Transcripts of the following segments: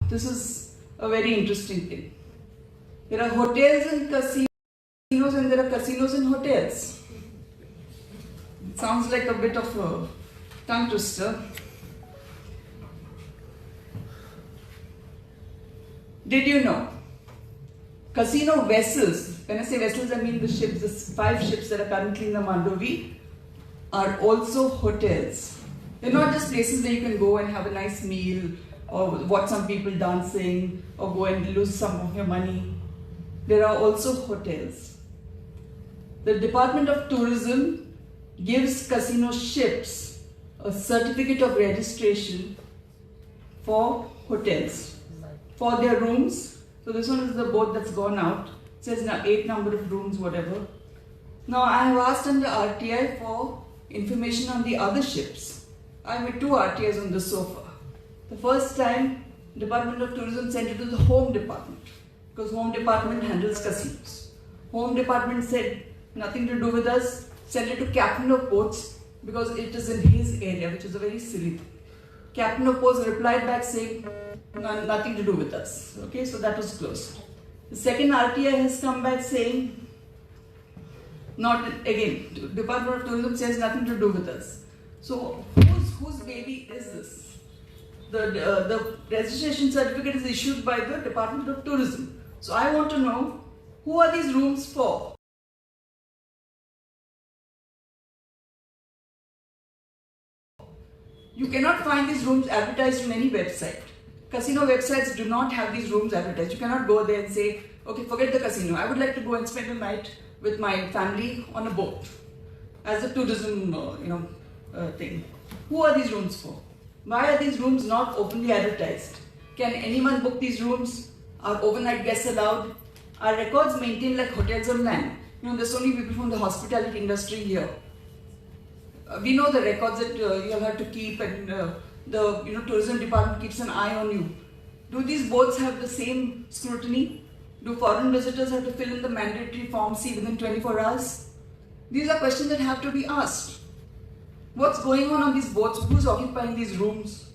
This is a very interesting thing. There are hotels and casinos and there are casinos and hotels. It sounds like a bit of a tongue twister. Did you know? Casino vessels, when I say vessels I mean the ships, the 5 ships that are currently in the Mandovi are also hotels. They're not just places where you can go and have a nice meal or watch some people dancing or go and lose some of your money. There are also hotels. The Department of Tourism gives casino ships a certificate of registration for hotels, for their rooms. So this one is the boat that's gone out. It says now 8 number of rooms, whatever. Now I have asked under RTI for information on the other ships. I have with 2 RTIs on this so far. The first time, Department of Tourism sent it to the Home Department because Home Department handles casinos. Home Department said nothing to do with us, sent it to Captain of Ports because it is in his area, which is a very silly thing. Captain of Ports replied back saying nothing to do with us. Okay, so that was closed. The second RTI has come back saying, not again, Department of Tourism says nothing to do with us. So whose baby is this? The registration certificate is issued by the Department of Tourism. So I want to know, who are these rooms for? You cannot find these rooms advertised on any website. Casino websites do not have these rooms advertised. You cannot go there and say, okay, forget the casino. I would like to go and spend a night with my family on a boat as a tourism thing. Who are these rooms for? Why are these rooms not openly advertised? Can anyone book these rooms? Are overnight guests allowed? Are records maintained like hotels on land? There's so many people from the hospitality industry here. We know the records that you have to keep, and the tourism department keeps an eye on you. Do these boats have the same scrutiny? Do foreign visitors have to fill in the mandatory Form C within 24 hours? These are questions that have to be asked. What's going on these boats? Who's occupying these rooms?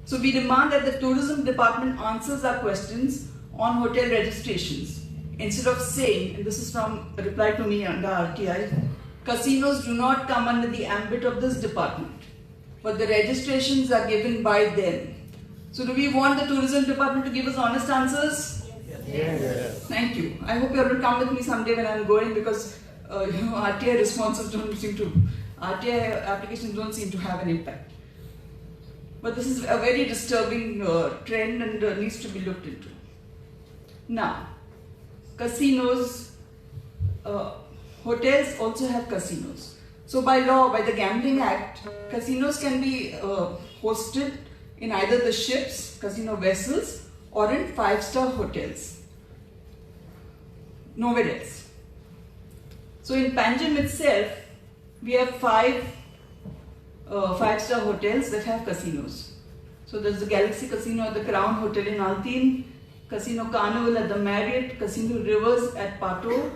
So we demand that the tourism department answers our questions on hotel registrations. Instead of saying, and this is from a reply to me under RTI, casinos do not come under the ambit of this department, but the registrations are given by them. So do we want the tourism department to give us honest answers? Yes. Thank you. I hope you're going to come with me someday when I'm going, because RTI responses RTI applications don't seem to have an impact. But this is a very disturbing trend and needs to be looked into. Now, casinos, hotels also have casinos. So by law, by the Gambling Act, casinos can be hosted in either the ships, casino vessels, or in 5-star hotels. Nowhere else. So in Panjim itself, we have 5 5-star hotels that have casinos. So there's the Galaxy Casino at the Crown Hotel in Altin, Casino Carnival at the Marriott, Casino Rivers at Pato,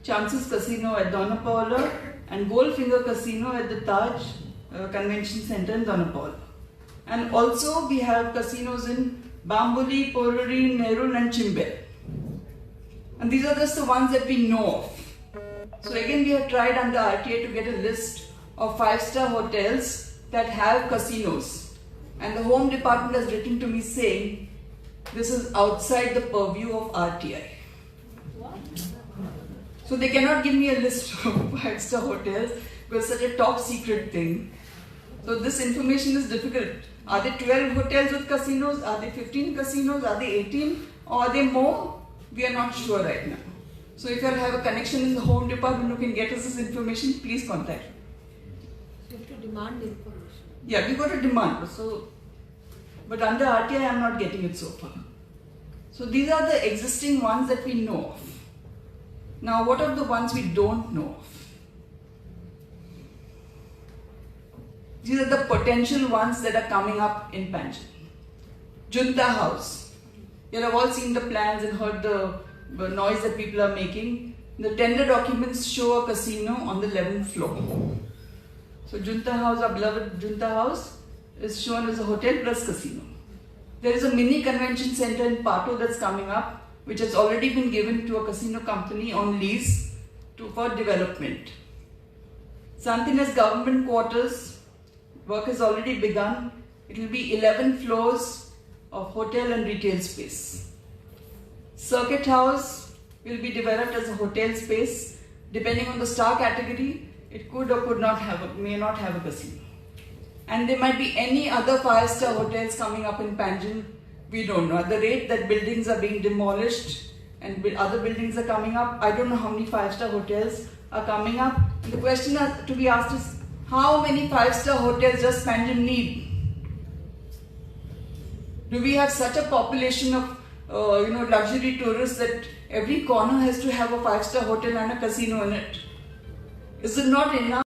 Chances Casino at Dona Paula, and Goldfinger Casino at the Taj Convention Center in Dona Paula. And also we have casinos in Bambuli, Poruri, Nerul and Chimbel. And these are just the ones that we know of. So again, we have tried under RTA to get a list of 5-star hotels that have casinos. And the Home Department has written to me saying, this is outside the purview of RTI. What? So they cannot give me a list of 5-star hotels because it's such a top secret thing. So this information is difficult. Are there 12 hotels with casinos? Are there 15 casinos? Are there 18? Or are there more? We are not sure right now. So if you have a connection in the Home Department who can get us this information, please contact me. You have to demand information. Yeah, we got to demand. So, but under RTI, I am not getting it so far. So these are the existing ones that we know of. Now, what are the ones we don't know of? These are the potential ones that are coming up in Panjim. Junta House. You have all seen the plans and heard the noise that people are making. The tender documents show a casino on the 11th floor. So Junta House, our beloved Junta House, is shown as a hotel plus casino. There is a mini convention center in Pato that's coming up, which has already been given to a casino company on lease for development. Something as government quarters, work has already begun. It will be 11 floors of hotel and retail space. Circuit House will be developed as a hotel space. Depending on the star category, it could or may not have a casino. And there might be any other 5-star hotels coming up in Panjim. We don't know. At the rate that buildings are being demolished and other buildings are coming up, I don't know how many 5-star hotels are coming up. And the question to be asked is, how many 5-star hotels does Panjim need? Do we have such a population of luxury tourists that every corner has to have a 5-star hotel and a casino in it? Is it not enough?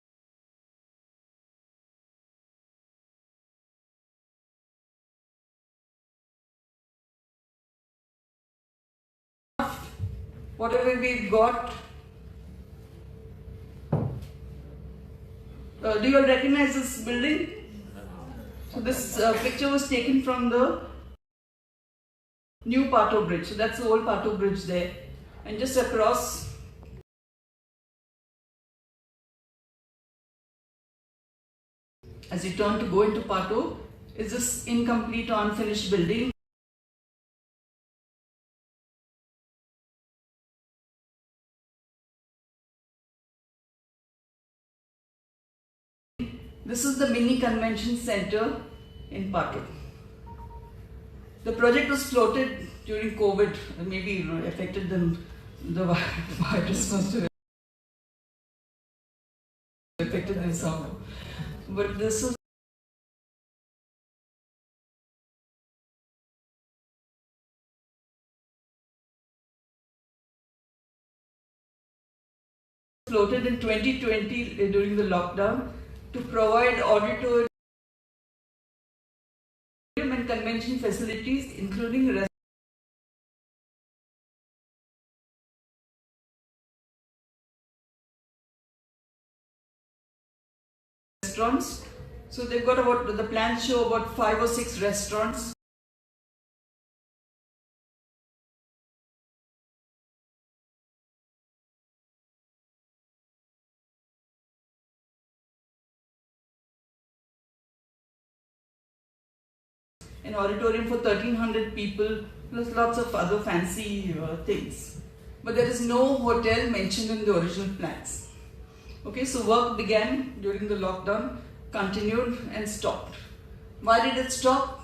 Whatever we've got. Do you all recognize this building? So this picture was taken from the new Pato Bridge. So that's the old Pato Bridge there. And just across, as you turn to go into Pato, is this incomplete or unfinished building. This is the mini convention center in Pato. The project was floated during COVID, maybe affected them. The virus must have affected them somehow. But this is floated in 2020 during the lockdown to provide auditorium and convention facilities, including restaurants. So they've got the plans show about 5 or 6 restaurants. An auditorium for 1,300 people, plus lots of other fancy things. But there is no hotel mentioned in the original plans. Okay, so work began during the lockdown, continued and stopped. Why did it stop?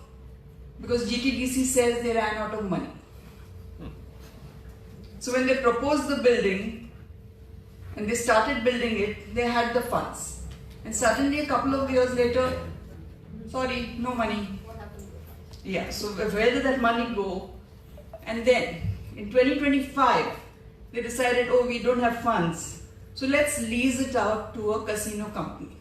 Because GTDC says they ran out of money. So when they proposed the building and they started building it, they had the funds. And suddenly a couple of years later, sorry, no money. Yeah, so where did that money go? And then in 2025, they decided, oh, we don't have funds. So let's lease it out to a casino company.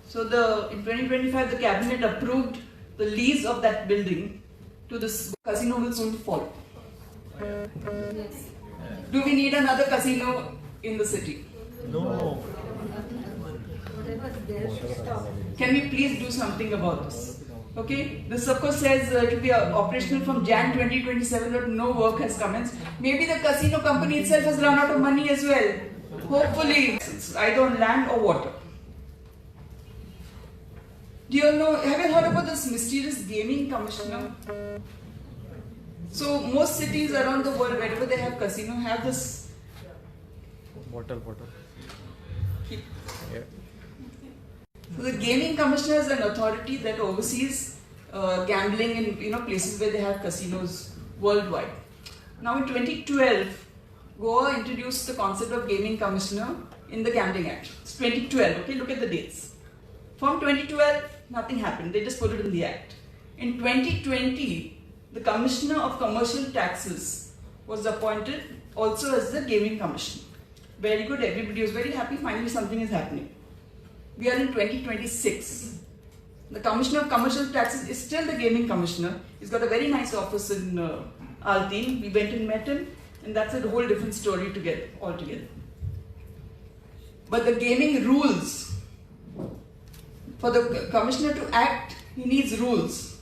So in 2025, the cabinet approved the lease of that building to this casino will soon follow. Yes. Do we need another casino in the city? No. Whatever there should stop. Can we please do something about this? Okay, this of course says it will be operational from Jan 2027, but no work has commenced. Maybe the casino company itself has run out of money as well. Hopefully, it's either on land or water. Do you know, have you heard about this mysterious gaming commissioner? So most cities around the world, wherever they have casino, have this. Bottle. Yeah. So the gaming commissioner is an authority that oversees gambling in places where they have casinos worldwide. Now in 2012, Goa introduced the concept of gaming commissioner in the Gambling Act. It's 2012. Okay, look at the dates. From 2012, nothing happened. They just put it in the act. In 2020, the Commissioner of Commercial Taxes was appointed also as the gaming commissioner. Very good. Everybody was very happy. Finally, something is happening. We are in 2026. The Commissioner of Commercial Taxes is still the gaming commissioner. He's got a very nice office in Altin. We went and met him, and that's a whole different story altogether. But the gaming rules For the commissioner to act, he needs rules.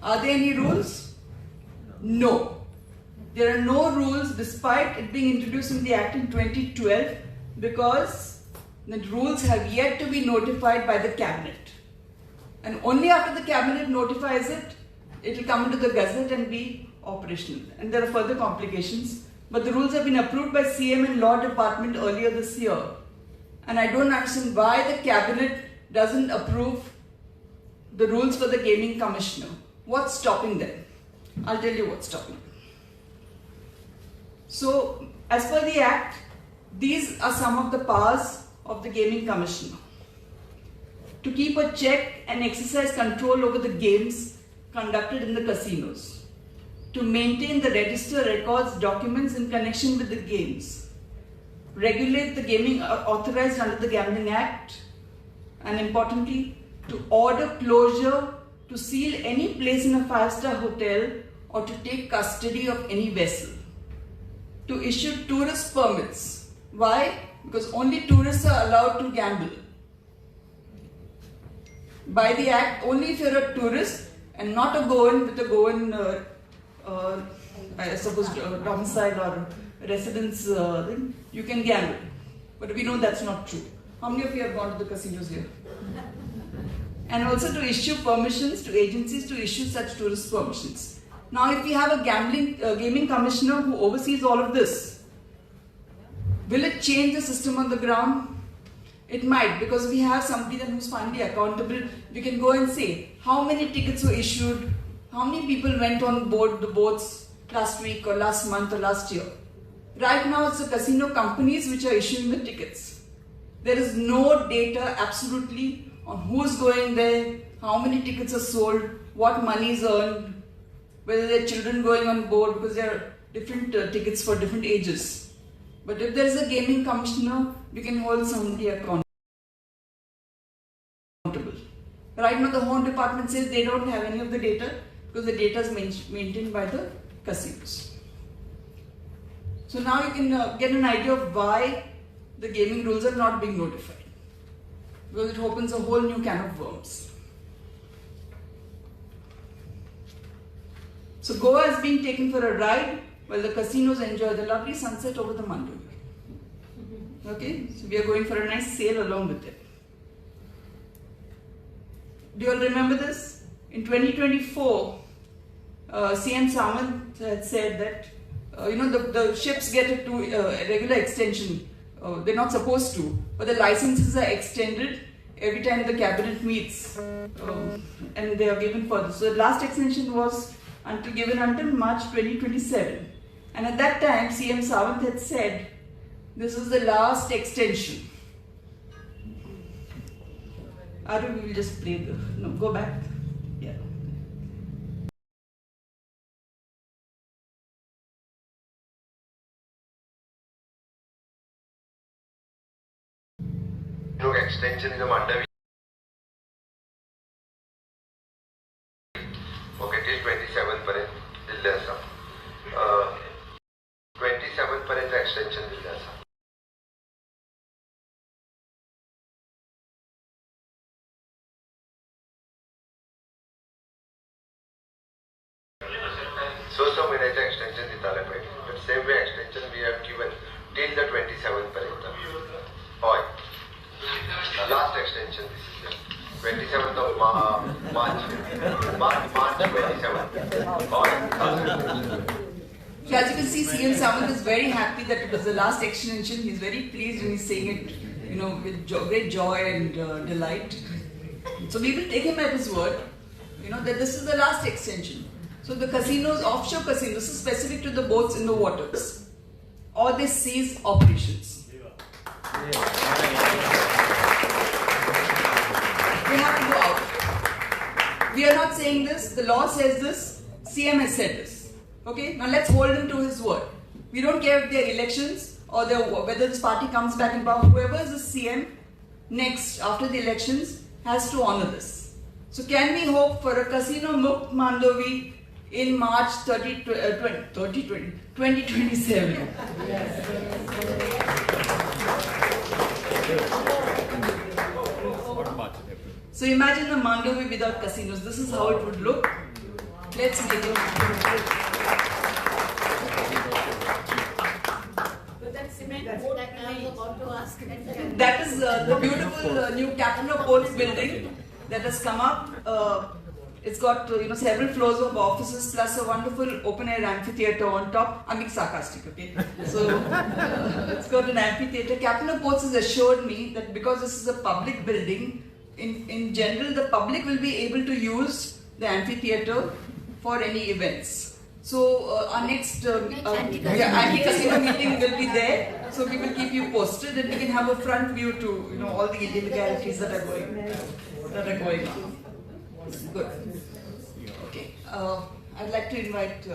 Are there any rules? No. There are no rules despite it being introduced in the Act in 2012 because the rules have yet to be notified by the Cabinet. And only after the Cabinet notifies it, it will come into the Gazette and be operational. And there are further complications. But the rules have been approved by CM and Law Department earlier this year. And I don't understand why the Cabinet doesn't approve the rules for the Gaming Commissioner. What's stopping them? I'll tell you what's stopping them. So, as per the Act, these are some of the powers of the Gaming Commissioner. To keep a check and exercise control over the games conducted in the casinos. To maintain the register records documents in connection with the games. Regulate the gaming authorized under the Gambling Act. And importantly, to order closure, to seal any place in a 5-star hotel or to take custody of any vessel. To issue tourist permits. Why? Because only tourists are allowed to gamble. By the Act, only if you're a tourist and not a Goan with a Goan, I suppose, domicile or residence thing, you can gamble. But we know that's not true. How many of you have gone to the casinos here? And also to issue permissions to agencies to issue such tourist permissions. Now, if we have a gaming commissioner who oversees all of this, will it change the system on the ground? It might, because we have somebody then who's finally accountable. We can go and say how many tickets were issued, how many people went on board the boats last week or last month or last year. Right now, it's the casino companies which are issuing the tickets. There is no data absolutely on who's going there, how many tickets are sold, what money is earned, whether there are children going on board, because there are different tickets for different ages. But if there is a gaming commissioner, we can hold somebody accountable. Right now, the Home Department says they don't have any of the data because the data is maintained by the casinos. So now you can get an idea of why the gaming rules are not being notified. Because it opens a whole new can of worms. So Goa is being taken for a ride while the casinos enjoy the lovely sunset over the Mandovi. Okay, so we are going for a nice sail along with it. Do you all remember this? In 2024, CM Samant had said that the ships get a regular extension. They're not supposed to, but the licenses are extended every time the cabinet meets, and they are given further. So the last extension was given until March 2027, and at that time CM Samant had said this is the last extension. Aru, we will just play go back. Yeah. Extension in the Mandavi. Okay, till 27th पर्यंत दिल्ली असा. 27th पर्यंत extension Delhi असा. So महिन्याचे extension दिताले पाहिजे. But same way extension we have given till the 27th पर्यंत. होय. Last extension this is the 27th of March 27th. So as you can see, CM Samant is very happy that it was the last extension. He's very pleased and he's saying it, with great joy and delight. So we will take him at his word, that this is the last extension. So the casinos, offshore casinos, this is specific to the boats in the waters, or they cease operations. They have to go out. We are not saying this. The law says this. CM has said this. Okay. Now let's hold him to his word. We don't care if there are elections or whether this party comes back in power. Whoever is the CM next after the elections has to honor this. So can we hope for a casino Mukt Mandovi in March 2027? Yes. So imagine a Mandovi without casinos. This is how it would look. Let's make it happen. But that cement boat that I was about to ask. That is the beautiful new Captain Ports building that has come up. It's got several floors of offices plus a wonderful open air amphitheatre on top. I'm being sarcastic, okay? So it's got an amphitheatre. Captain Ports has assured me that because this is a public building, in general the public will be able to use the amphitheatre for any events. So our next anti-casino meeting will be there. So we will keep you posted and we can have a front view to all the illegalities that are going on. Good. Okay. I'd like to invite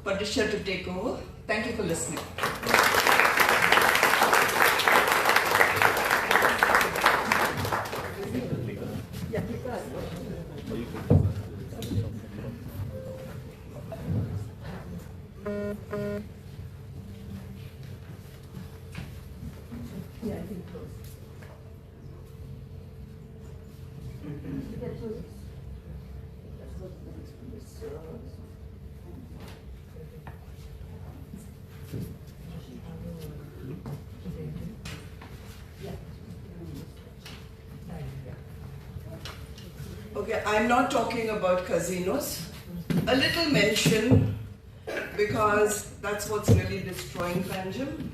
Patricia to take over. Thank you for listening. Okay, I'm not talking about casinos. A little mention because that's what's really destroying Panjim.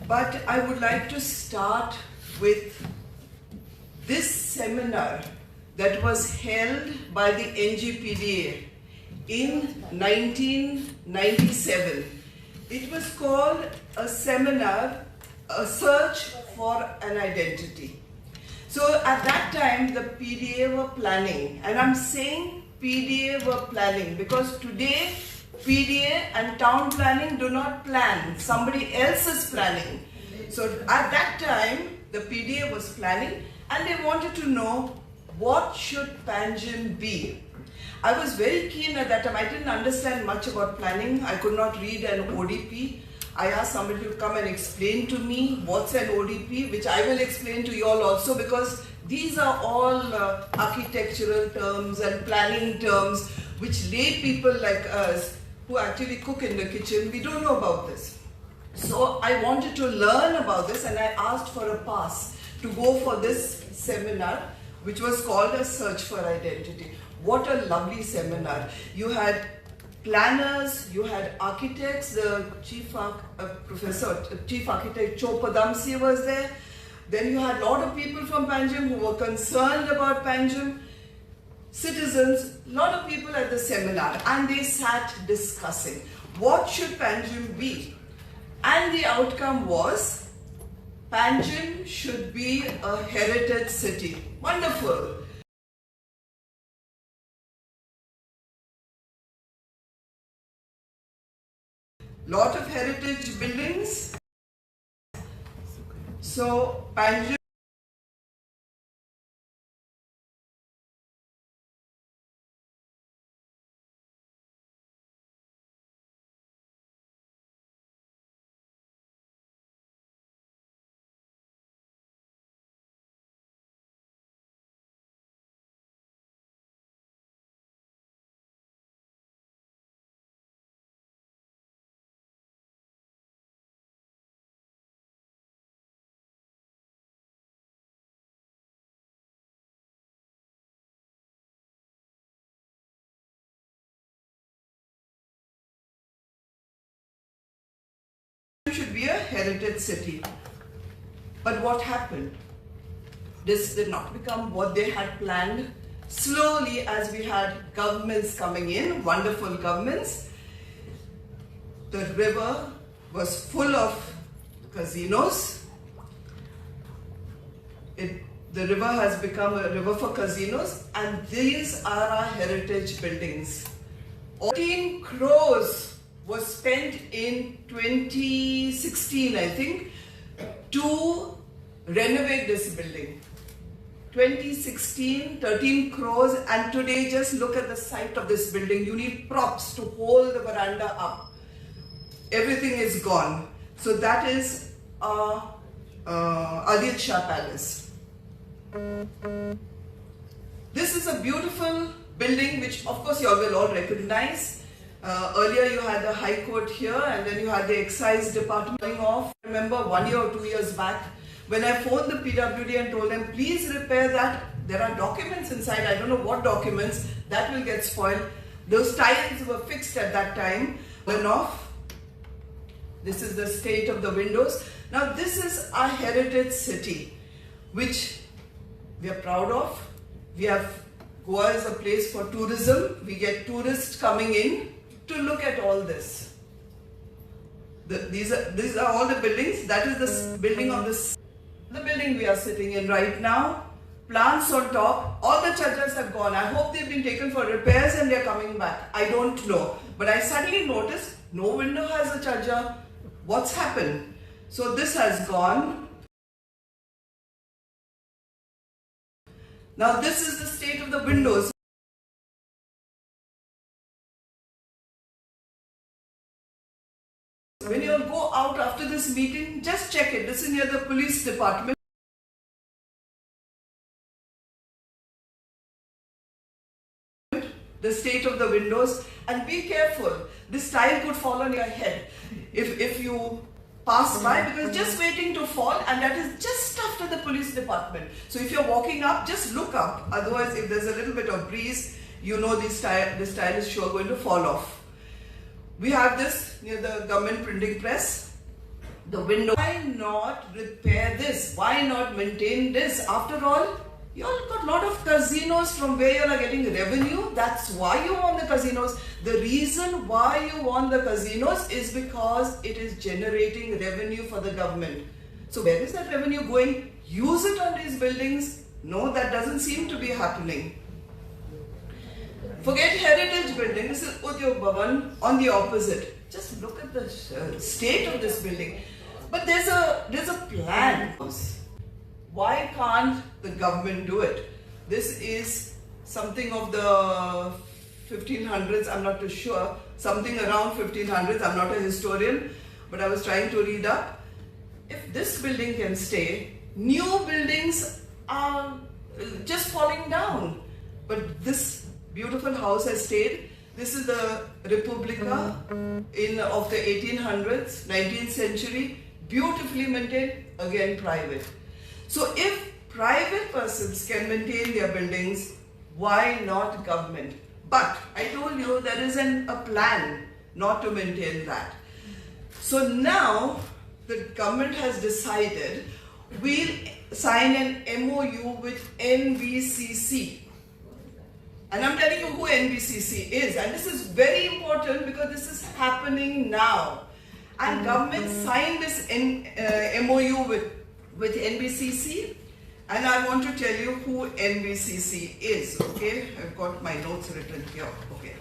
But I would like to start with this seminar that was held by the NGPDA in 1997. It was called a seminar, A Search for an Identity. So at that time the PDA were planning, and I'm saying PDA were planning because today PDA and town planning do not plan, somebody else is planning. So at that time the PDA was planning and they wanted to know what should Panjim be. I was very keen at that time. I didn't understand much about planning. I could not read an ODP. I asked somebody to come and explain to me what's an ODP, which I will explain to you all also, because these are all architectural terms and planning terms which lay people like us who actually cook in the kitchen, we don't know about this. So I wanted to learn about this and I asked for a pass to go for this seminar, which was called A Search for Identity. What a lovely seminar. You had planners, you had architects, the chief architect Cho Padamsi was there. Then you had a lot of people from Panjim who were concerned about Panjim, citizens, a lot of people at the seminar, and they sat discussing what should Panjim be. And the outcome was Panjim should be a heritage city. Wonderful. Lot of heritage buildings. So Panjim should be a heritage city. But what happened? This did not become what they had planned. Slowly, as we had governments coming in, wonderful governments, the river was full of casinos. The river has become a river for casinos, and these are our heritage buildings. 14 crores was spent in 2016, I think, to renovate this building. 2016, 13 crores, and today just look at the site of this building. You need props to hold the veranda up. Everything is gone. So that is Adil Shah Palace. This is a beautiful building which of course you all will all recognize. Earlier you had the High Court here and then you had the Excise Department going off. I remember 1 year or 2 years back when I phoned the PWD and told them, please repair that. There are documents inside, I don't know what documents, that will get spoiled. Those tiles were fixed at that time, went off. This is the state of the windows. Now this is our heritage city, which we are proud of. We have Goa is a place for tourism. We get tourists coming in to look at all this. These are all the buildings. That is the building of the building we are sitting in right now. Plants on top. All the chajjas have gone. I hope they've been taken for repairs and they're coming back. I don't know. But I suddenly noticed no window has a chajja. What's happened? So this has gone. Now this is the state of the windows. When you all go out after this meeting, just check it. This is near the police department. The state of the windows, and be careful. This tile could fall on your head if you pass by, because it's just waiting to fall, and that is just after the police department. So if you're walking up, just look up. Otherwise, if there's a little bit of breeze, you know this tile is sure going to fall off. We have this near the government printing press. The window. Why not repair this? Why not maintain this? After all, you all got a lot of casinos from where you all are getting revenue. That's why you want the casinos. The reason why you want the casinos is because it is generating revenue for the government. So where is that revenue going? Use it on these buildings. No, that doesn't seem to be happening. Forget heritage building. This is Udyog Bhavan on the opposite. Just look at the state of this building. But there's a plan. Why can't the government do it? This is something of the 1500s, I'm not too sure. Something around 1500s, I'm not a historian, but I was trying to read up. If this building can stay, new buildings are just falling down. But this beautiful house has stayed. This is the Republica of the 1800s, 19th century, beautifully maintained, again private. So if private persons can maintain their buildings, why not government? But I told you there isn't a plan not to maintain that. So now the government has decided we'll sign an MOU with NBCC. And I'm telling you who NBCC is. And this is very important because this is happening now. And government signed this MOU with NBCC, and I want to tell you who NBCC is, okay? I've got my notes written here, okay.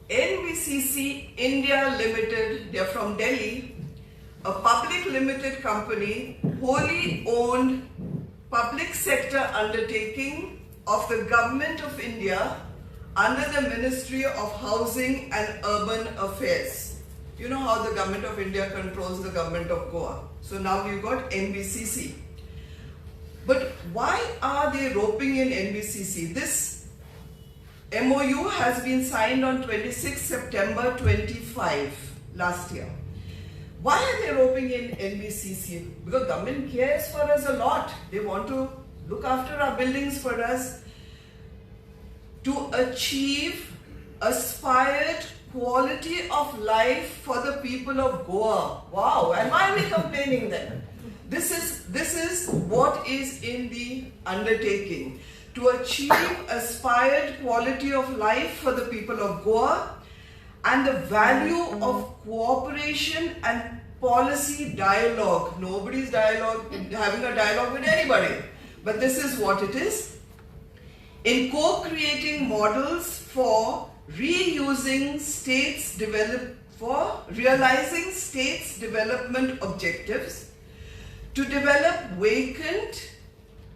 NBCC India Limited, they're from Delhi, a public limited company, wholly owned public sector undertaking of the Government of India under the Ministry of Housing and Urban Affairs. You know how the Government of India controls the Government of Goa. So now we've got NBCC. But why are they roping in NBCC? This MOU has been signed on 26 September 25 last year. Why are they roping in NBCC? Because government cares for us a lot. They want to look after our buildings for us to achieve aspired quality of life for the people of Goa. Wow, and why are we complaining then? This is what is in the undertaking. To achieve aspired quality of life for the people of Goa and the value of cooperation and policy dialogue. Nobody's having a dialogue with anybody. But this is what it is. In co-creating models for realizing states' development objectives, to develop vacant,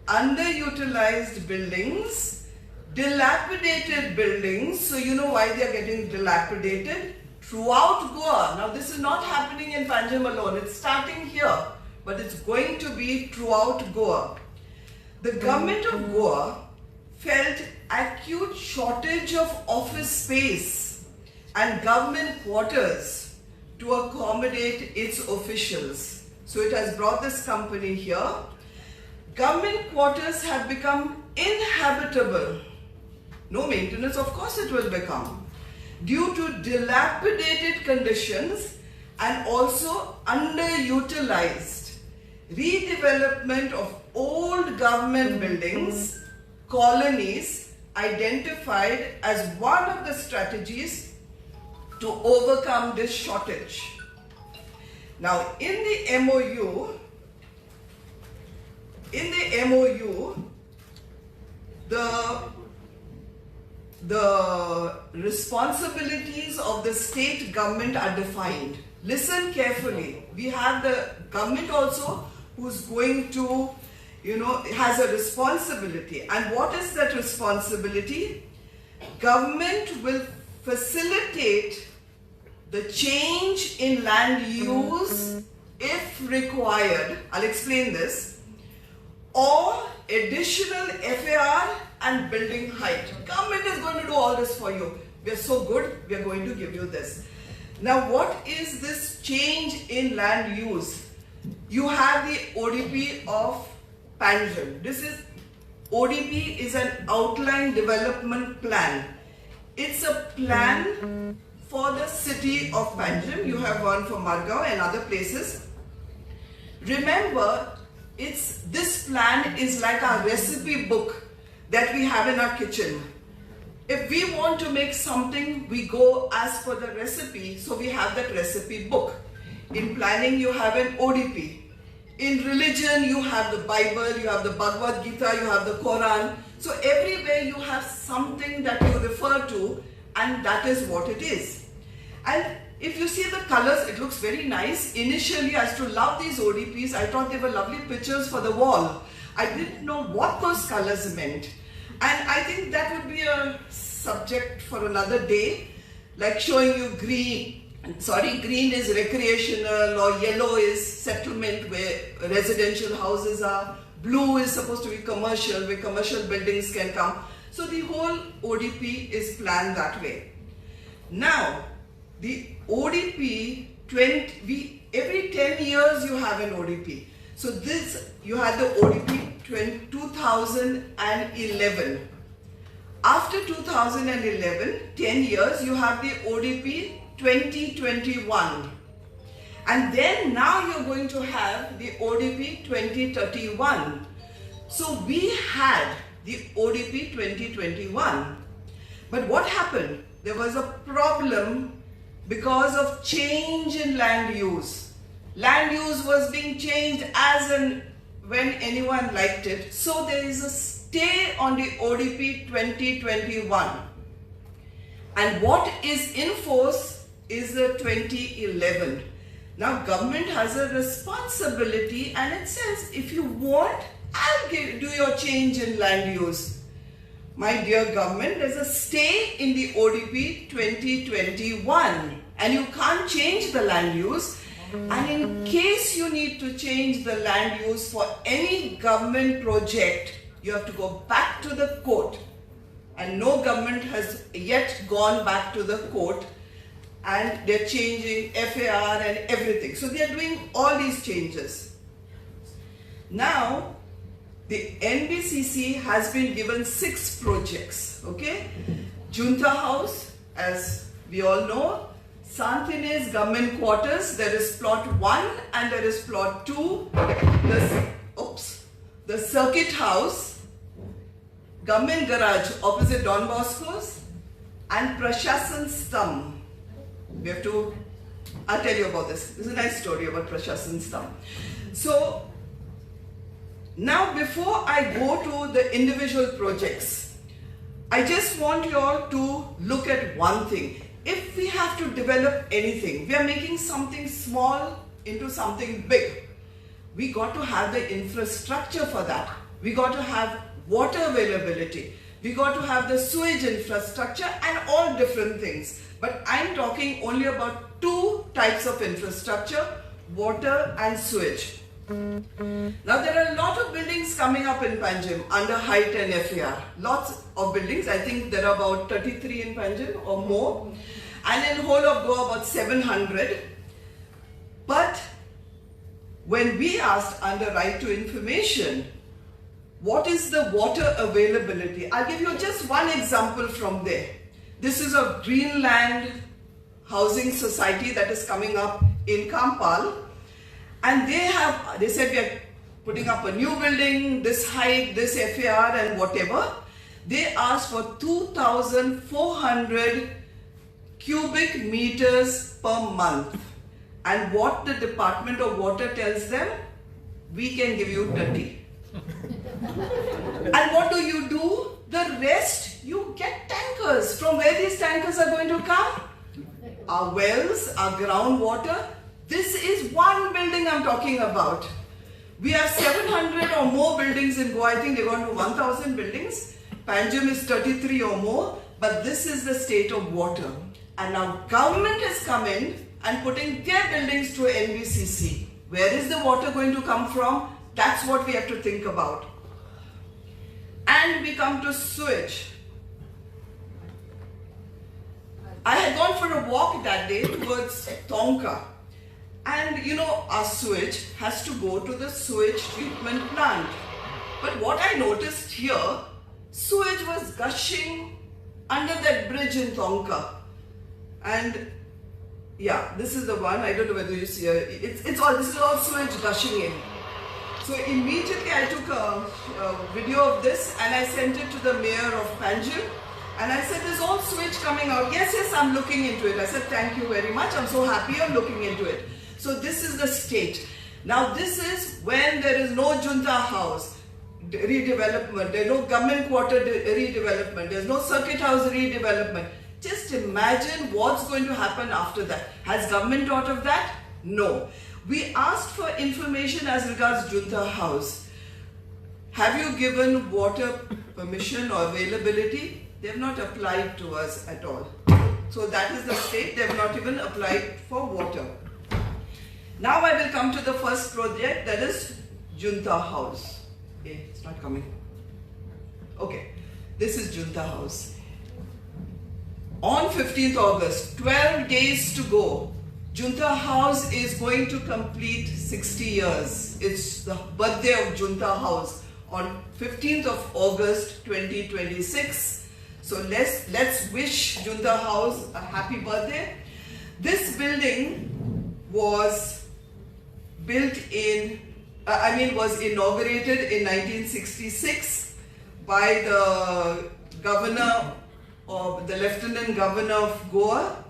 underutilized buildings, dilapidated buildings. So you know why they are getting dilapidated? Throughout Goa. Now this is not happening in Panjim alone. It's starting here. but it's going to be throughout Goa. The government of Goa felt acute shortage of office space and government quarters to accommodate its officials. So it has brought this company here. Government quarters have become inhabitable. No maintenance, of course it will become, due to dilapidated conditions and also underutilized. Redevelopment of old government buildings, colonies, identified as one of the strategies to overcome this shortage. Now, in the MOU, the responsibilities of the state government are defined. Listen carefully. We have the government also who's going to, has a responsibility. And what is that responsibility? Government will facilitate the change in land use if required. I'll explain this. Or additional FAR and building height. Government is going to do all this for you. We are so good, we are going to give you this. Now, what is this change in land use? You have the ODP of Panjim. ODP is an outline development plan. It's a plan for the city of Panjim. You have one for Margao and other places. Remember, this plan is like our recipe book that we have in our kitchen. If we want to make something, we go as per the recipe, so we have that recipe book. In planning, you have an ODP. In religion, you have the Bible, you have the Bhagavad Gita, you have the Quran. So everywhere you have something that you refer to, and that is what it is. And if you see the colors, it looks very nice. Initially, I used to love these ODPs. I thought they were lovely pictures for the wall. I didn't know what those colors meant. And I think that would be a subject for another day, like showing you green. Green is recreational, or yellow is settlement where residential houses are. Blue is supposed to be commercial, where commercial buildings can come. So the whole ODP is planned that way. Now, the ODP, every 10 years you have an ODP. So you had the ODP 2011. After 2011, 10 years, you have the ODP 2021. And then now you're going to have the ODP 2031. So we had the ODP 2021. But what happened? There was a problem because of change in land use. Land use was being changed as and when anyone liked it. So there is a stay on the ODP 2021. And what is in force is the 2011. Now government has a responsibility, and it says, if you want, I'll do your change in land use. My dear government, there's a stay in the ODP 2021 and you can't change the land use. And in case you need to change the land use for any government project, you have to go back to the court. And no government has yet gone back to the court, and they're changing FAR and everything. So they're doing all these changes. Now, the NBCC has been given 6 projects, okay? Junta House, as we all know, Santine's government quarters, there is plot 1 and there is plot 2, the circuit house, government garage opposite Don Bosco's, and Prashasan Stam. I'll tell you about this. This is a nice story about Prashasan Stam. So, now before I go to the individual projects, I just want you all to look at one thing. If we have to develop anything, we are making something small into something big. We got to have the infrastructure for that. We got to have water availability. We got to have the sewage infrastructure and all different things. But I'm talking only about 2 types of infrastructure, water and sewage. Now there are a lot of buildings coming up in Panjim under height and FAR. Lots of buildings. I think there are about 33 in Panjim or more. And in whole of Goa about 700. But when we asked under right to information, what is the water availability? I'll give you just one example from there. This is a Greenland housing society that is coming up in Kampal. And they said we are putting up a new building, this height, this FAR and whatever. They asked for 2,400 cubic meters per month. And what the Department of Water tells them, we can give you 30. And what do? The rest, you get tankers. From where these tankers are going to come? Our wells, our groundwater. This is one building I'm talking about. We have 700 or more buildings in Goa. I think they've gone to 1,000 buildings. Panjim is 33 or more. But this is the state of water. And now government has come in and putting their buildings through NBCC. Where is the water going to come from? That's what we have to think about. And we come to sewage. I had gone for a walk that day towards Tonka. And you know, our sewage has to go to the sewage treatment plant. But what I noticed here, sewage was gushing under that bridge in Tonka. And yeah, this is the one. I don't know whether you see it. This is all sewage gushing in. So immediately I took a video of this and I sent it to the mayor of Panjim. And I said, there's all sewage coming out. Yes, I'm looking into it. I said, thank you very much. I'm so happy you're looking into it. So this is the state. Now this is when there is no Junta House redevelopment. There's no government quarter redevelopment. There's no circuit house redevelopment. Just imagine what's going to happen after that. Has government thought of that? No. We asked for information as regards Junta House. Have you given water permission or availability? They have not applied to us at all. So that is the state. They have not even applied for water. Now I will come to the first project, that is Junta House. Hey, it's not coming. Okay, this is Junta House. On 15th August, 12 days to go, Junta House is going to complete 60 years. It's the birthday of Junta House on 15th of August 2026. So let's wish Junta House a happy birthday. This building was was inaugurated in 1966 by the governor of the Lieutenant Governor of Goa,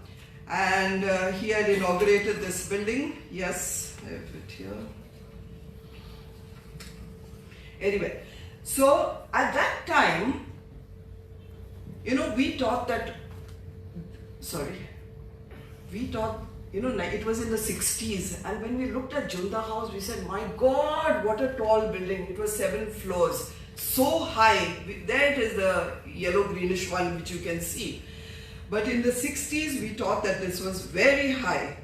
and he had inaugurated this building. Yes, I have it here. Anyway, so at that time, you know, we thought, it was in the 60s, and when we looked at Junta House, we said, my God, what a tall building. It was 7 floors, so high. There it is, the yellow-greenish one, which you can see. But in the 60s, we thought that this was very high.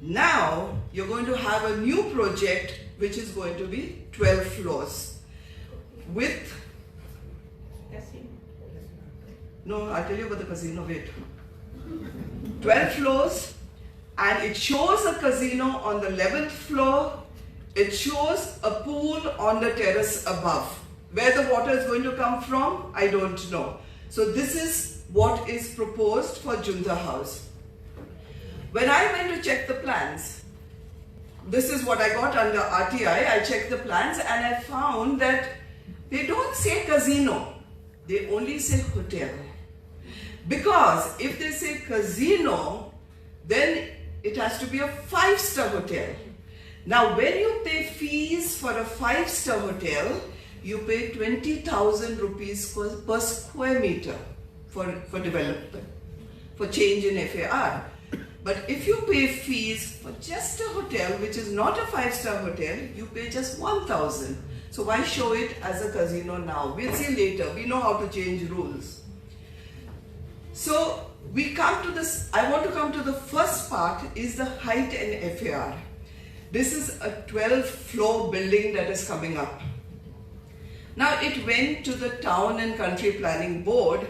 Now, you're going to have a new project, which is going to be 12 floors. With... No, I'll tell you about the casino, wait. 12 floors. And it shows a casino on the 11th floor. It shows a pool on the terrace above. Where the water is going to come from, I don't know. So this is what is proposed for Junta House. When I went to check the plans, this is what I got under RTI. I checked the plans and I found that they don't say casino. They only say hotel. Because if they say casino, then it has to be a 5-star hotel. Now, when you pay fees for a 5-star hotel, you pay 20,000 rupees per square meter for development, for change in FAR. But if you pay fees for just a hotel, which is not a 5-star hotel, you pay just 1,000. So why show it as a casino now? We'll see later. We know how to change rules. So we come to this, I want to come to the first part, is the height and FAR. This is a 12-floor building that is coming up. Now it went to the Town and Country Planning Board,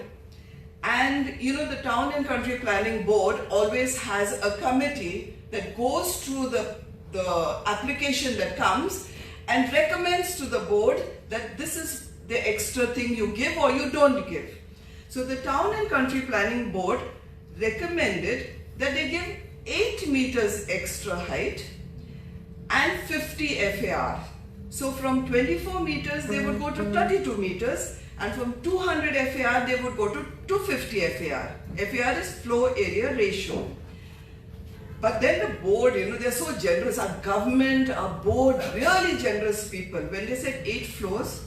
and you know the Town and Country Planning Board always has a committee that goes through the application that comes and recommends to the board that this is the extra thing you give or you don't give. So the Town and Country Planning Board recommended that they give 8 meters extra height and 50 FAR. So from 24 meters they would go to 32 meters, and from 200 FAR they would go to 250 FAR. FAR is floor area ratio. But then the board, you know, they're so generous. Our government, our board, really generous people. When they said 8 floors,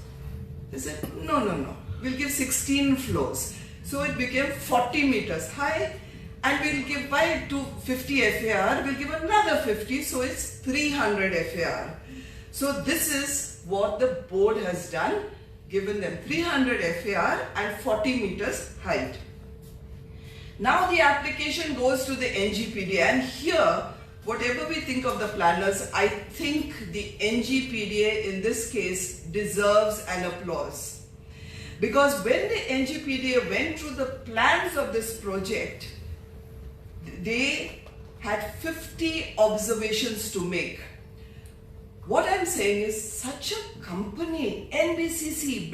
they said, no, we'll give 16 floors. So it became 40 meters high, and we'll give by 250 FAR, we'll give another 50, so it's 300 FAR. So this is what the board has done, given them 300 FAR and 40 meters height. Now the application goes to the NGPDA, and here, whatever we think of the planners, I think the NGPDA in this case deserves an applause. Because when the NGPDA went through the plans of this project, they had 50 observations to make. What I'm saying is, such a company, NBCC,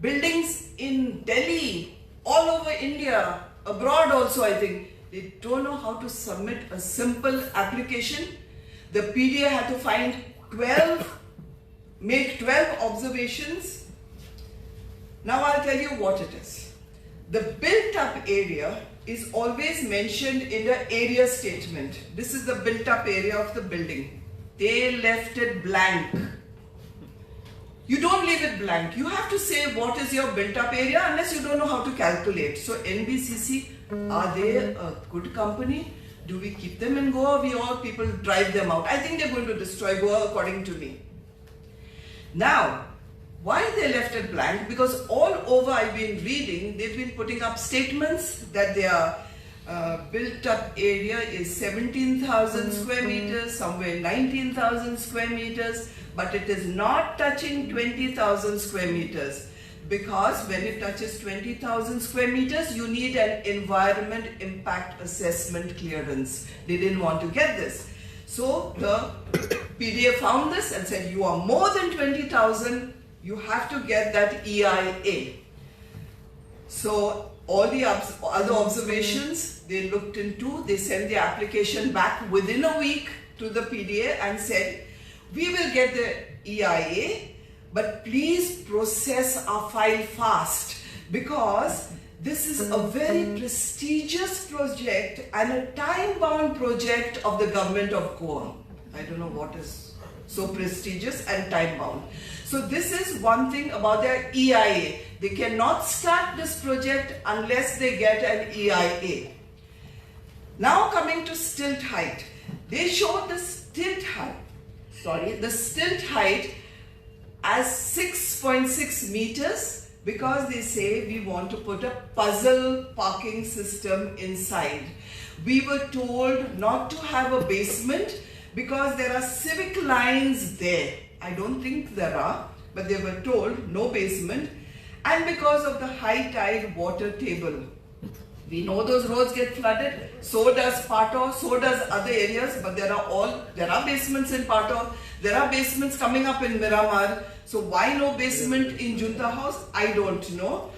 buildings in Delhi, all over India, abroad also I think, they don't know how to submit a simple application. The PDA had to make 12 observations. Now I'll tell you what it is. The built up area is always mentioned in the area statement. This is the built up area of the building. They left it blank. You don't leave it blank. You have to say what is your built up area unless you don't know how to calculate. So NBCC, are they a good company? Do we keep them in Goa? We all people drive them out. I think they're going to destroy Goa according to me. Now, why they left it blank? Because all over I've been reading, they've been putting up statements that their built up area is 17,000 square meters, somewhere 19,000 square meters, but it is not touching 20,000 square meters. Because when it touches 20,000 square meters, you need an environment impact assessment clearance. They didn't want to get this. So the PDA found this and said, you are more than 20,000, you have to get that EIA. So all the other observations they looked into, they sent the application back within a week to the PDA and said, we will get the EIA, but please process our file fast, because this is a very prestigious project and a time-bound project of the government of Goa. I don't know what is so prestigious and time-bound. So this is one thing about their EIA. They cannot start this project unless they get an EIA. Now coming to stilt height. They showed the stilt height, as 6.6 meters because they say we want to put a puzzle parking system inside. We were told not to have a basement because there are civic lines there. I don't think there are, but they were told no basement, and because of the high tide water table. We know those roads get flooded, so does Pato, so does other areas, but there are basements in Pato, there are basements coming up in Miramar, so why no basement in Junta House? I don't know.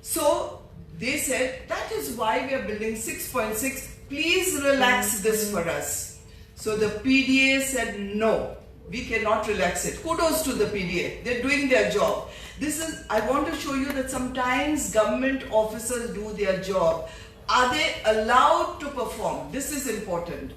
So they said, that is why we are building 6.6, please relax this for us. So the PDA said, no, we cannot relax it. Kudos to the PDA, they're doing their job. I want to show you that sometimes government officers do their job. Are they allowed to perform? This is important.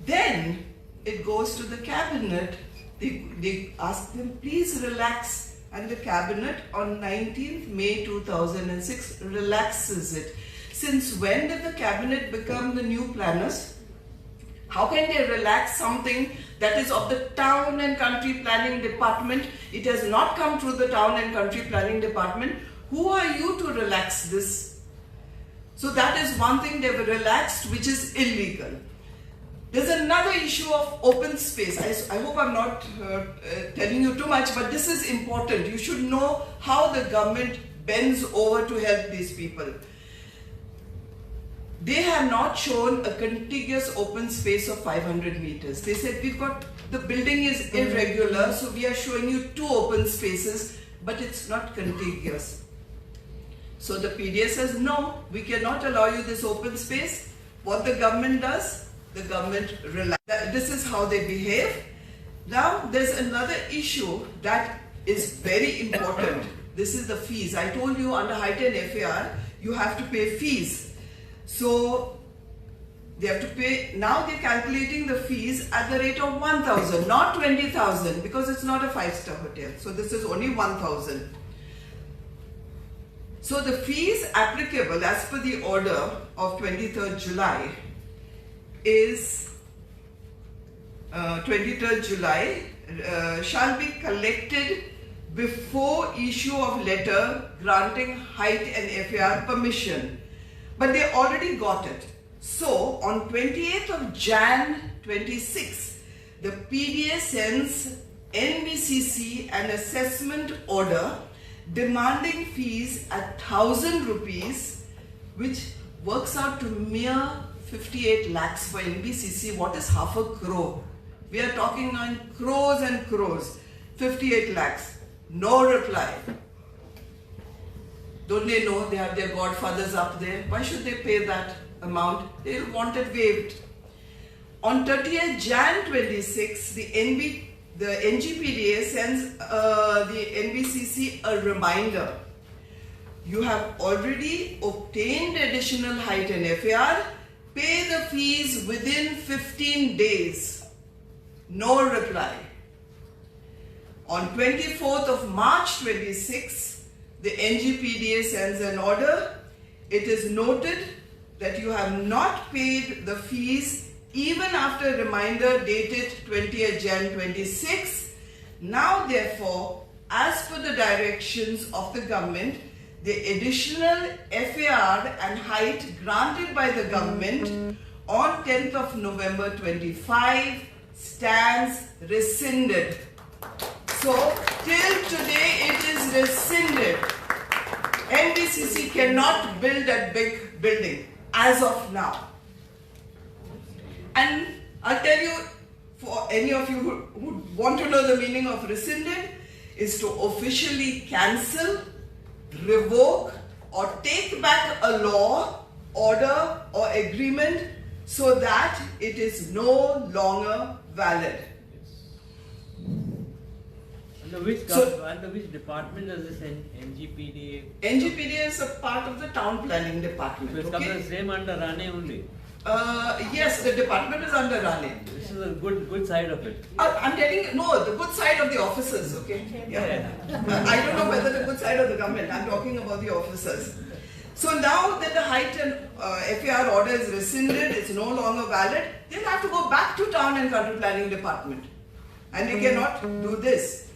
Then it goes to the cabinet. They ask them, please relax. And the cabinet on 19th May 2006 relaxes it. Since when did the cabinet become the new planners? How can they relax something that is of the Town and Country Planning Department? It has not come through the Town and Country Planning Department. Who are you to relax this? So that is one thing they were relaxed, which is illegal. There's another issue of open space. I hope I'm not telling you too much, but this is important. You should know how the government bends over to help these people. They have not shown a contiguous open space of 500 meters. They said the building is irregular, so we are showing you 2 open spaces, but it's not contiguous. So the PDA says, no, we cannot allow you this open space. What the government does, the government relaxes. This is how they behave. Now there's another issue that is very important. This is the fees. I told you under heightened FAR, you have to pay fees. So they have to pay, now they're calculating the fees at the rate of 1,000, not 20,000, because it's not a 5-star hotel. So this is only 1,000. So the fees applicable as per the order of 23rd July is 23rd July shall be collected before issue of letter granting height and FAR permission. But they already got it. So on 28th of Jan 26, the PDA sends NBCC an assessment order demanding fees at 1,000 rupees, which works out to mere 58 lakhs for NBCC. What is half a crore? We are talking on crores and crores. 58 lakhs. No reply. Don't they know they have their godfathers up there? Why should they pay that amount? They'll want it waived. On 30th Jan 26, the NGPDA sends the NBCC a reminder. You have already obtained additional height and FAR. Pay the fees within 15 days. No reply. On 24th of March 26, the NGPDA sends an order. It is noted that you have not paid the fees even after a reminder dated 20th Jan 26. Now therefore, as per the directions of the government, the additional FAR and height granted by the government on 10th of November 25 stands rescinded. So till today it is rescinded. NBCC cannot build that big building as of now. And I'll tell you, for any of you who want to know the meaning of rescinded, is to officially cancel, revoke or take back a law, order or agreement so that it is no longer valid. Under which department does this NGPDA? NGPDA is a part of the town planning department. So it's the same under Rane only. Yes, the department is under Rane. This is a good side of it. I'm telling you, no, the good side of the officers, okay? Yeah. I don't know whether the good side of the government. I'm talking about the officers. So now that the height and FAR order is rescinded, it's no longer valid, they'll have to go back to town and country planning department. And they cannot do this.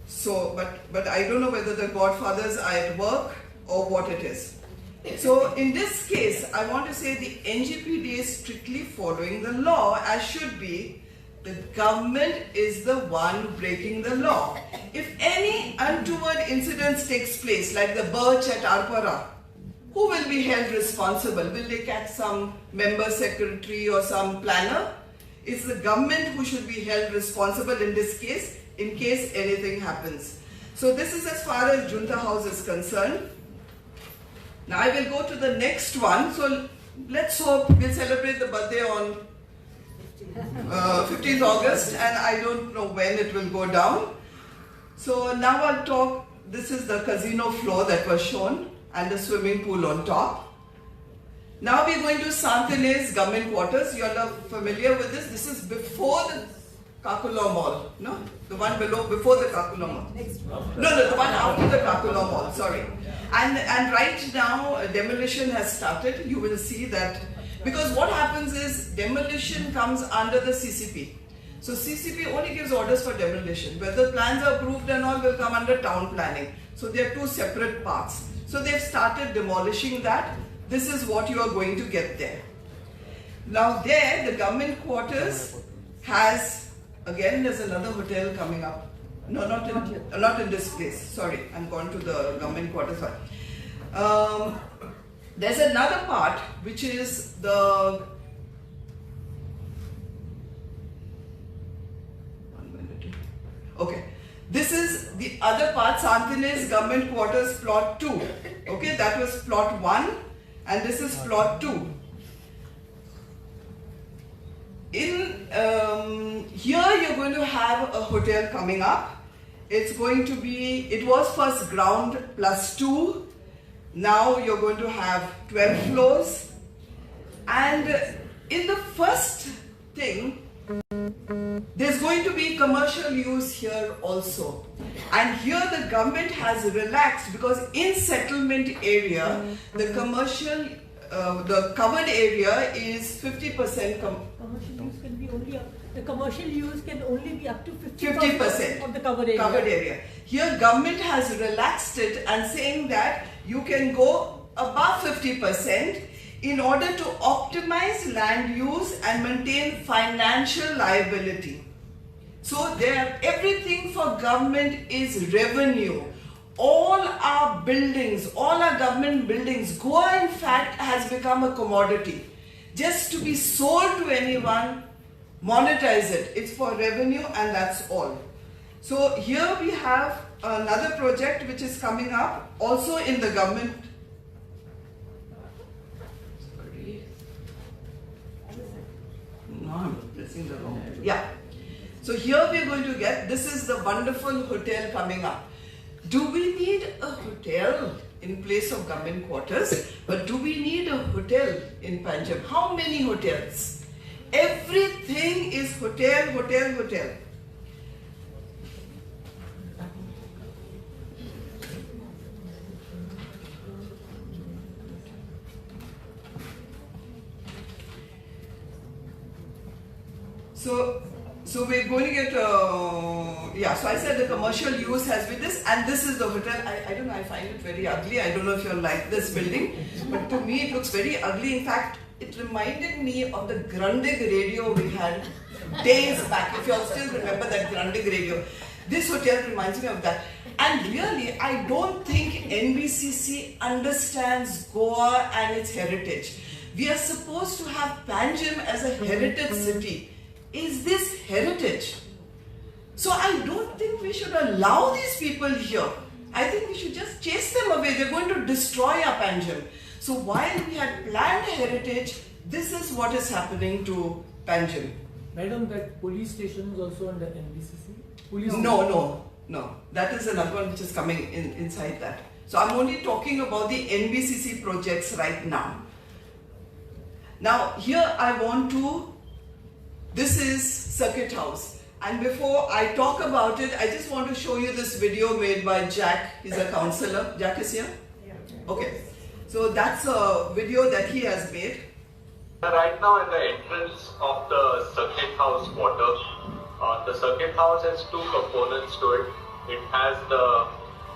So, but I don't know whether the godfathers are at work or what it is. So in this case, I want to say the NGPDA is strictly following the law as should be. The government is the one breaking the law. If any untoward incidents takes place, like the birch at Arpara, who will be held responsible? Will they catch some member secretary or some planner? It's the government who should be held responsible in this case, in case anything happens. So this is as far as Junta House is concerned. Now I will go to the next one. So let's hope we'll celebrate the birthday on 15th August, and I don't know when it will go down. So now I'll talk, this is the casino floor that was shown and the swimming pool on top. Now we're going to Santine's government quarters. You all are familiar with this. This is before the Kakula Mall, no? The one below, before the Kakula Mall. No, the one after the Kakula Mall, sorry. And right now, demolition has started. You will see that, because what happens is, demolition comes under the CCP. So CCP only gives orders for demolition. Whether plans are approved and all will come under town planning. So they are two separate parts. So they've started demolishing that. This is what you are going to get there. Now there, the government quarters has, again there's another hotel coming up. No, not in this place. Sorry, I'm gone to the government quarters. There's another part which is the. Okay, this is the other part, Santines Government Quarters Plot 2. Okay, that was Plot 1 and this is Plot 2. In here you're going to have a hotel coming up. It's going to be, it was first ground plus 2. Now you're going to have 12 floors. And in the first thing, there's going to be commercial use here also. And here the government has relaxed because in settlement area, the commercial, the covered area is 50% Commercial use can be only up, the commercial use can only be up to 50% of the covered area. Covered area. Here government has relaxed it and saying that you can go above 50% in order to optimize land use and maintain financial liability. So there, everything for government is revenue. All our buildings, all our government buildings, Goa in fact has become a commodity. Just to be sold to anyone, monetize it. It's for revenue and that's all. So here we have another project which is coming up also in the government. Sorry. No, I'm pressing the wrong. Yeah. So here we are going to get, this is the wonderful hotel coming up. Do we need a hotel in place of government quarters? But do we need a hotel in Panjim? How many hotels? Everything is hotel, hotel, hotel. So we're going to get, yeah, so I said the commercial use has been this, and this is the hotel. I don't know, I find it very ugly. I don't know if you'll like this building, but to me it looks very ugly. In fact, it reminded me of the Grundig radio we had days back, if you all still remember that Grundig radio. This hotel reminds me of that. And really, I don't think NBCC understands Goa and its heritage. We are supposed to have Panjim as a heritage city. Is this heritage? So I don't think we should allow these people here. I think we should just chase them away. They're going to destroy our Panjim. So while we had planned heritage, this is what is happening to Panjim. Madam, that police station is also under NBCC? Police No. That is another one which is coming inside that. So I'm only talking about the NBCC projects right now. Now here I want to, this is Circuit House. And before I talk about it, I just want to show you this video made by Jack. He's a councillor. Jack is here? Yeah. Okay. So that's a video that he has made. Right now at the entrance of the Circuit House quarter, the Circuit House has two components to it. It has the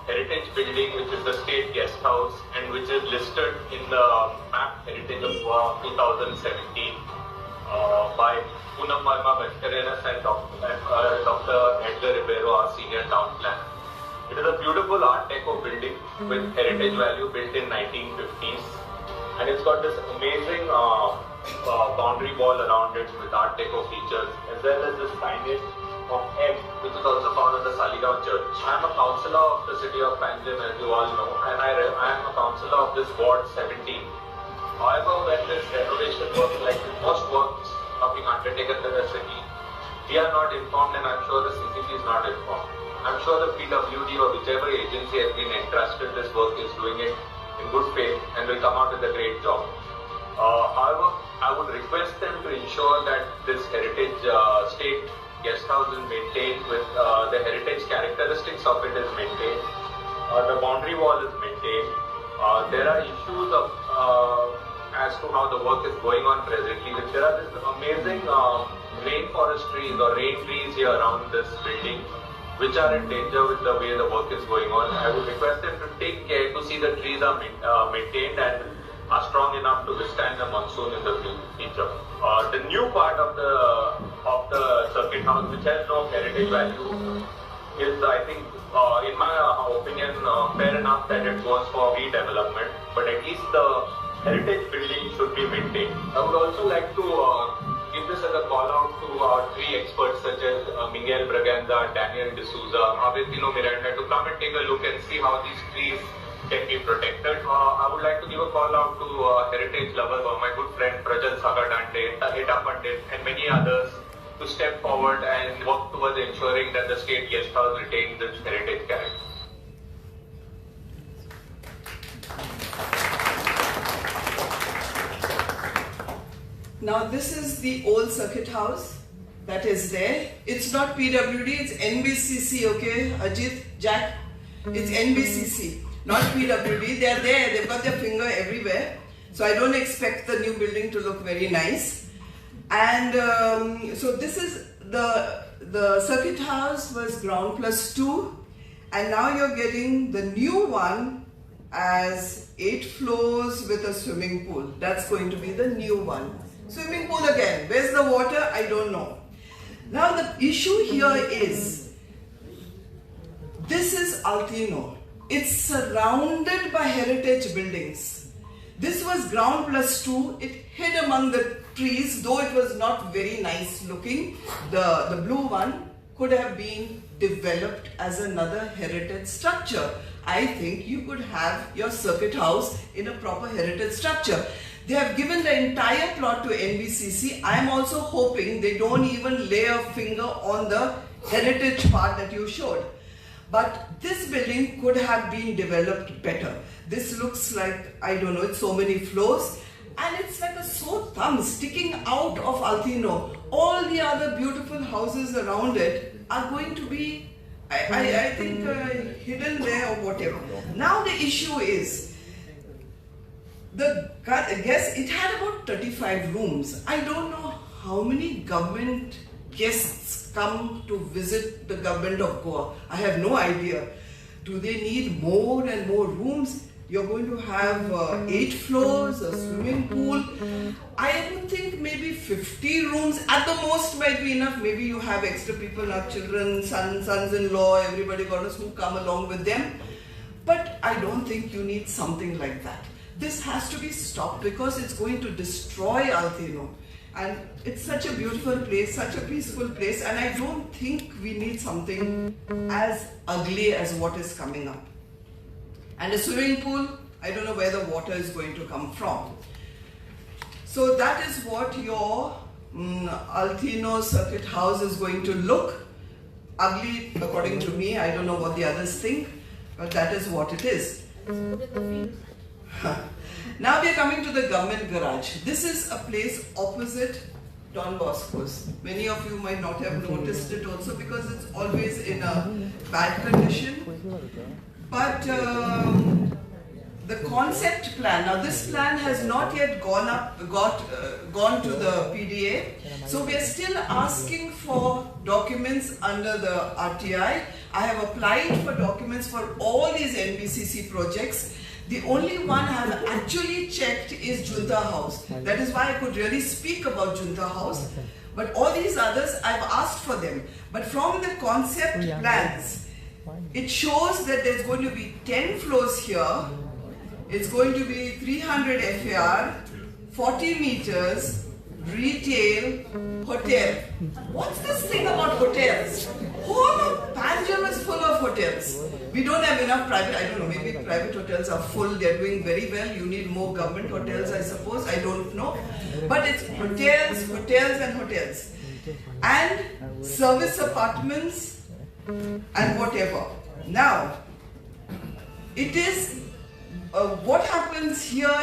heritage building, which is the state guest house, and which is listed in the map heritage of Goa 2017 by Poonam Varma Venkatarenas and Dr. Edgar Ribeiro, our senior town planner. It is a beautiful Art Deco building with heritage value built in 1950s, and it's got this amazing boundary wall around it with Art Deco features, as well as this signage of M, which is also found in the Saligaon Church. I am a councillor of the city of Panjim, as you all know, and I am a councillor of this Ward 17. However, when this renovation work, like most works are being undertaken in the city, we are not informed, and I'm sure the CCP is not informed. I'm sure the PWD or whichever agency has been entrusted this work is doing it in good faith and will come out with a great job. However, I would request them to ensure that this heritage state guest house is maintained with the heritage characteristics of it is maintained. The boundary wall is maintained. There are issues of as to how the work is going on presently. There are these amazing rainforest trees or rain trees here around this building, which are in danger with the way the work is going on. I would request them to take care to see the trees are maintained, and are strong enough to withstand the monsoon in the future. The new part of the circuit house, which has no heritage value, is, I think, in my opinion, fair enough that it goes for redevelopment, but at least the heritage building should be maintained. I would also like to give this as a call out to our three experts such as Miguel Braganza, Daniel D'Souza, Avestino Miranda to come and take a look and see how these trees can be protected. I would like to give a call out to heritage lovers, my good friend Prajal Sagadante, Heta Pandit and many others to step forward and work towards ensuring that the state guest house retains its heritage character. Now this is the old circuit house that is there. It's not PWD, it's NBCC, okay, Ajit, Jack? It's NBCC, not PWD. They're there, they've got their finger everywhere. So I don't expect the new building to look very nice. And so this is the circuit house was ground plus 2, and now you're getting the new one as 8 floors with a swimming pool. That's going to be the new one. Swimming pool again. Where's the water? I don't know. Now the issue here is, this is Altino. It's surrounded by heritage buildings. This was ground plus 2. It hid among the trees, though it was not very nice looking. The blue one could have been developed as another heritage structure. I think you could have your circuit house in a proper heritage structure. They have given the entire plot to NBCC. I am also hoping they don't even lay a finger on the heritage part that you showed. But this building could have been developed better. This looks like, I don't know, it's so many floors. And it's like a sore thumb sticking out of Altino. All the other beautiful houses around it are going to be, I think, hidden there or whatever. Now the issue is, it had about 35 rooms. I don't know how many government guests come to visit the government of Goa. I have no idea. Do they need more and more rooms? You're going to have 8 floors, a swimming pool. I would think maybe 50 rooms at the most might be enough. Maybe you have extra people, have children, sons-in-law, everybody got to come along with them. But I don't think you need something like that. This has to be stopped because it's going to destroy Altino. And it's such a beautiful place, such a peaceful place, and I don't think we need something as ugly as what is coming up. And a swimming pool, I don't know where the water is going to come from. So that is what your Altino circuit house is going to look. Ugly, according to me, I don't know what the others think, but that is what it is. Now we are coming to the government garage. This is a place opposite Don Bosco's. Many of you might not have noticed it also because it's always in a bad condition. But the concept plan, now this plan has not yet gone to the PDA. So we are still asking for documents under the RTI. I have applied for documents for all these NBCC projects. The only one I have actually checked is Junta House. That is why I could really speak about Junta House. But all these others, I've asked for them. But from the concept plans, it shows that there's going to be 10 floors here. It's going to be 300 FAR, 40 meters, retail, hotel. What's this thing about hotels? Whole of Panjim is full of hotels. We don't have enough private, I don't know, maybe private hotels are full, they're doing very well. You need more government hotels, I suppose, I don't know. But it's hotels, hotels and hotels. And service apartments and whatever. Now, it is, what happens here